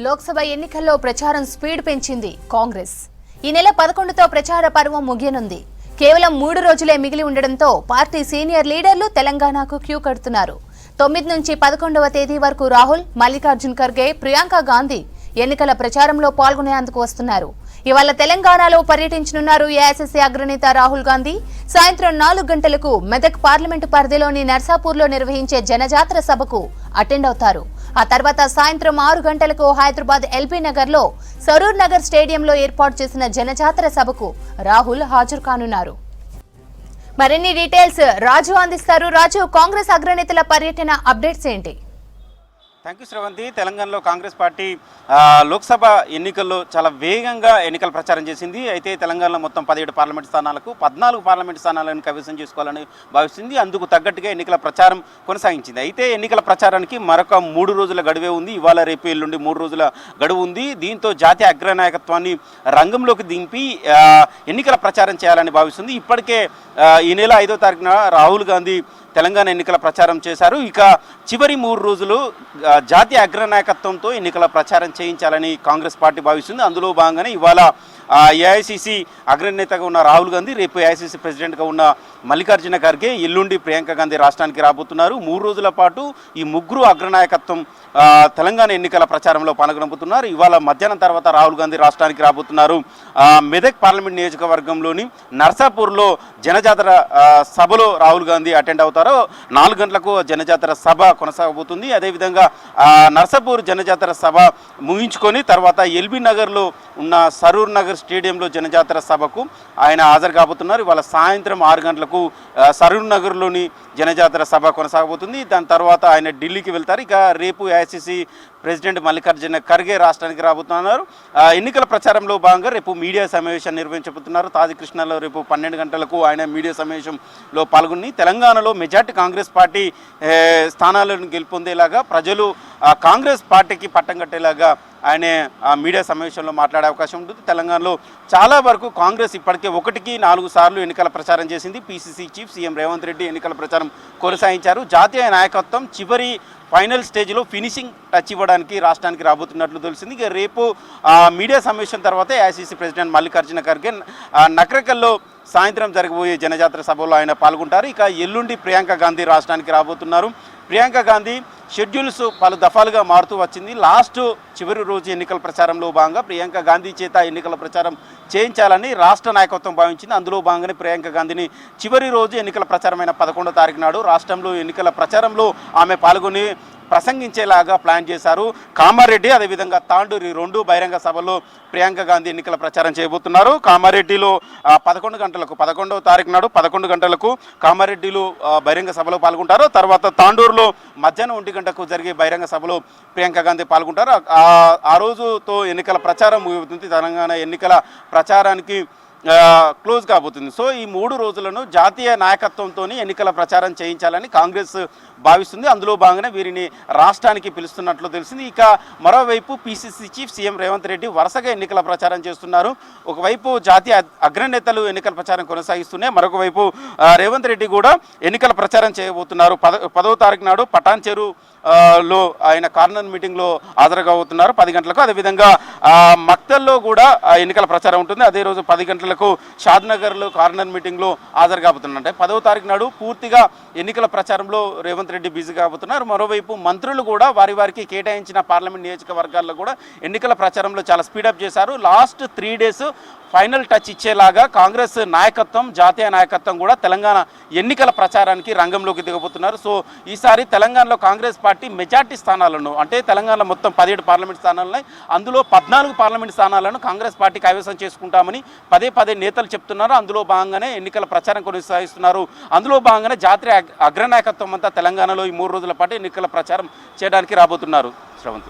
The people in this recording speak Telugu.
లోక్సభ ఎన్నికల్లో ప్రచారం స్పీడ్ పెంచింది కాంగ్రెస్. ఈ నెల 11తో ప్రచార పర్వం ముగియనుంది. కేవలం 3 రోజులే మిగిలి ఉండడంతో పార్టీ సీనియర్ లీడర్లు తెలంగాణకు క్యూ కడుతున్నారు. 9 నుంచి 11వ తేదీ వరకు రాహుల్, మల్లికార్జున్ ఖర్గే, ప్రియాంక గాంధీ ఎన్నికల ప్రచారంలో పాల్గొనేందుకు వస్తున్నారు. ఇవాళ తెలంగాణలో పర్యటించనున్నారు ఏఐసీసీ అగ్రనేత రాహుల్ గాంధీ. సాయంత్రం 4 గంటలకు మెదక్ పార్లమెంటు పరిధిలోని నర్సాపూర్లో నిర్వహించే జనజాతర సభకు అటెండ్ అవుతారు. ఆ తర్వాత సాయంత్రం 6 గంటలకు హైదరాబాద్ ఎల్బీ నగర్ లో సరూర్ నగర్ స్టేడియంలో ఏర్పాటు చేసిన జనజాతర సభకు రాహుల్ హాజరు కానున్నారు. మరిన్ని డీటెయిల్స్ రాజు అందిస్తారు. రాజు, కాంగ్రెస్ అగ్రనేతల పర్యటన అప్డేట్స్ ఏంటి? Thank you Sravanthi. తెలంగాణలో కాంగ్రెస్ పార్టీ లోక్సభ ఎన్నికల్లో చాలా వేగంగా ఎన్నికల ప్రచారం చేసింది. అయితే తెలంగాణలో మొత్తం 17 పార్లమెంట్ స్థానాలకు 14 పార్లమెంట్ స్థానాలను కైవసం చేసుకోవాలని భావిస్తుంది. అందుకు తగ్గట్టుగా ఎన్నికల ప్రచారం కొనసాగించింది. అయితే ఎన్నికల ప్రచారానికి మరొక 3 రోజుల గడువే ఉంది. ఇవాళ రేపు ఎల్లుండి 3 రోజుల గడువు ఉంది. దీంతో జాతీయ అగ్రనాయకత్వాన్ని రంగంలోకి దింపి ఎన్నికల ప్రచారం చేయాలని భావిస్తుంది. ఇప్పటికే ఈ నెల 5వ తారీఖున రాహుల్ గాంధీ తెలంగాణ ఎన్నికల ప్రచారం చేశారు. ఇక చివరి 3 రోజులు జాతీయ అగ్రనాయకత్వంతో ఎన్నికల ప్రచారం చేయించాలని కాంగ్రెస్ పార్టీ భావిస్తుంది. అందులో భాగంగానే ఇవాళ ఏఐసీసీ అగ్రనేతగా ఉన్న రాహుల్ గాంధీ, రేపు ఏఐసీసీ ప్రెసిడెంట్గా ఉన్న మల్లికార్జున ఖర్గే, ఎల్లుండి ప్రియాంక గాంధీ రాష్ట్రానికి రాబోతున్నారు. 3 రోజుల పాటు ఈ ముగ్గురు అగ్రనాయకత్వం తెలంగాణ ఎన్నికల ప్రచారంలో పాల్గొనబోతున్నారు. ఇవాళ మధ్యాహ్నం తర్వాత రాహుల్ గాంధీ రాష్ట్రానికి రాబోతున్నారు. మెదక్ పార్లమెంట్ నియోజకవర్గంలోని నర్సాపూర్లో జనజాతర సభలో రాహుల్ గాంధీ అటెండ్ అవుతారు. 4 గంటలకు జనజాతర సభ కొనసాగబోతుంది. అదేవిధంగా నర్సాపూర్ జనజాతర సభ ముగించుకొని తర్వాత ఎల్బీ నగర్లో ఉన్న సరూర్ నగర్ స్టేడియంలో జనజాతర సభకు ఆయన హాజరు కాబోతున్నారు. ఇవాళ సాయంత్రం 6 గంటలకు సరూర్ నగర్లోని జనజాతర సభ కొనసాగబోతుంది. దాని తర్వాత ఆయన ఢిల్లీకి వెళ్తారు. ఇక రేపు ఏఐసీసీ ప్రెసిడెంట్ మల్లికార్జున ఖర్గే రాష్ట్రానికి రాబోతున్నారు. ఎన్నికల ప్రచారంలో భాగంగా రేపు మీడియా సమావేశాన్ని నిర్వహించబోతున్నారు. తాజకృష్ణలో రేపు 12 గంటలకు ఆయన మీడియా సమావేశంలో పాల్గొని తెలంగాణలో మెజార్టీ కాంగ్రెస్ పార్టీ స్థానాలను గెలుపొందేలాగా ప్రజలు కాంగ్రెస్ పార్టీకి పట్టం కట్టేలాగా ఆయన మీడియా సమావేశంలో మాట్లాడే అవకాశం ఉంటుంది. తెలంగాణలో చాలా వరకు కాంగ్రెస్ ఇప్పటికే 1కి 4 సార్లు ఎన్నికల ప్రచారం చేసింది. PCC chief CM Revanth Reddy ఎన్నికల ప్రచారం కొనసాగించారు. జాతీయ నాయకత్వం చివరి ఫైనల్ స్టేజ్లో ఫినిషింగ్ టచ్ ఇవ్వడానికి రాష్ట్రానికి రాబోతున్నట్లు తెలిసింది. ఇక రేపు మీడియా సమావేశం తర్వాత ఏఐసీసీ ప్రెసిడెంట్ మల్లికార్జున ఖర్గే నకరేకల్లో సాయంత్రం జరగబోయే జనజాతర సభలో ఆయన పాల్గొంటారు. ఇక ఎల్లుండి ప్రియాంక గాంధీ రాష్ట్రానికి రాబోతున్నారు. ప్రియాంక గాంధీ షెడ్యూల్స్ పలు దఫాలుగా మారుతూ వచ్చింది. చివరి రోజు ఎన్నికల ప్రచారంలో భాగంగా ప్రియాంక గాంధీ చేత ఎన్నికల ప్రచారం చేయించాలని రాష్ట్ర నాయకత్వం భావించింది. అందులో భాగంగానే ప్రియాంక గాంధీని చివరి రోజు ఎన్నికల ప్రచారమైన 11వ తారీఖు నాడు రాష్ట్రంలో ఎన్నికల ప్రచారంలో ఆమె పాల్గొని ప్రసంగించేలాగా ప్లాన్ చేశారు. కామారెడ్డి అదేవిధంగా తాండూరు 2 బహిరంగ సభల్లో ప్రియాంక గాంధీ ఎన్నికల ప్రచారం చేయబోతున్నారు. కామారెడ్డిలో 11వ తారీఖు నాడు 11 గంటలకు కామారెడ్డిలో బహిరంగ సభలో పాల్గొంటారు. తర్వాత తాండూరులో మధ్యాహ్నం 1 గంటకు జరిగే బహిరంగ సభలో ప్రియాంక గాంధీ పాల్గొంటారు. ఆ రోజుతో ఎన్నికల ప్రచారం ముగిపోతుంది. తెలంగాణ ఎన్నికల ప్రచారానికి క్లోజ్ కాబోతుంది. సో ఈ 3 రోజులను జాతీయ నాయకత్వంతో ఎన్నికల ప్రచారం చేయించాలని కాంగ్రెస్ భావిస్తుంది. అందులో భాగంగానే వీరిని రాష్ట్రానికి పిలుస్తున్నట్లు తెలిసింది. ఇక మరోవైపు PCC chief CM Revanth Reddy వరుసగా ఎన్నికల ప్రచారం చేస్తున్నారు. ఒకవైపు జాతీయ అగ్రనేతలు ఎన్నికల ప్రచారం కొనసాగిస్తూనే మరొక వైపు రేవంత్ రెడ్డి కూడా ఎన్నికల ప్రచారం చేయబోతున్నారు. 10వ తారీఖు నాడు పటాన్ చెరు లో ఆయన కార్నర్ మీటింగ్లో హాజరు కాబోతున్నారు 10 గంటలకు. అదేవిధంగా మక్తల్లో కూడా ఎన్నికల ప్రచారం ఉంటుంది. అదే రోజు 10 గంటలకు షాద్నగర్లో కార్నర్ మీటింగ్లో హాజరు కాబోతున్నారు. అంటే 10వ తారీఖు నాడు పూర్తిగా ఎన్నికల ప్రచారంలో రేవంత్ రెడ్డి బిజీ కాబోతున్నారు. మరోవైపు మంత్రులు కూడా వారికి కేటాయించిన పార్లమెంట్ నియోజకవర్గాల్లో కూడా ఎన్నికల ప్రచారంలో చాలా స్పీడప్ చేశారు. లాస్ట్ 3 డేస్ ఫైనల్ టచ్ ఇచ్చేలాగా కాంగ్రెస్ నాయకత్వం, జాతీయ నాయకత్వం కూడా తెలంగాణ ఎన్నికల ప్రచారానికి రంగంలోకి దిగబోతున్నారు. సో ఈసారి తెలంగాణలో కాంగ్రెస్ పార్టీ మెజార్టీ స్థానాలను, అంటే తెలంగాణలో మొత్తం 17 పార్లమెంట్ స్థానాలున్నాయి. అందులో 14 పార్లమెంట్ స్థానాలను కాంగ్రెస్ పార్టీ కైవసం చేసుకుంటామని పదే నేతలు చెప్తున్నారు. అందులో భాగంగానే ఎన్నికల ప్రచారం కొనసాగిస్తున్నారు. అందులో భాగంగానే జాతీయ అగ్రనాయకత్వం అంతా తెలంగాణలో ఈ 3 రోజుల పాటు ఎన్నికల ప్రచారం చేయడానికి రాబోతున్నారు. శ్రవంతి.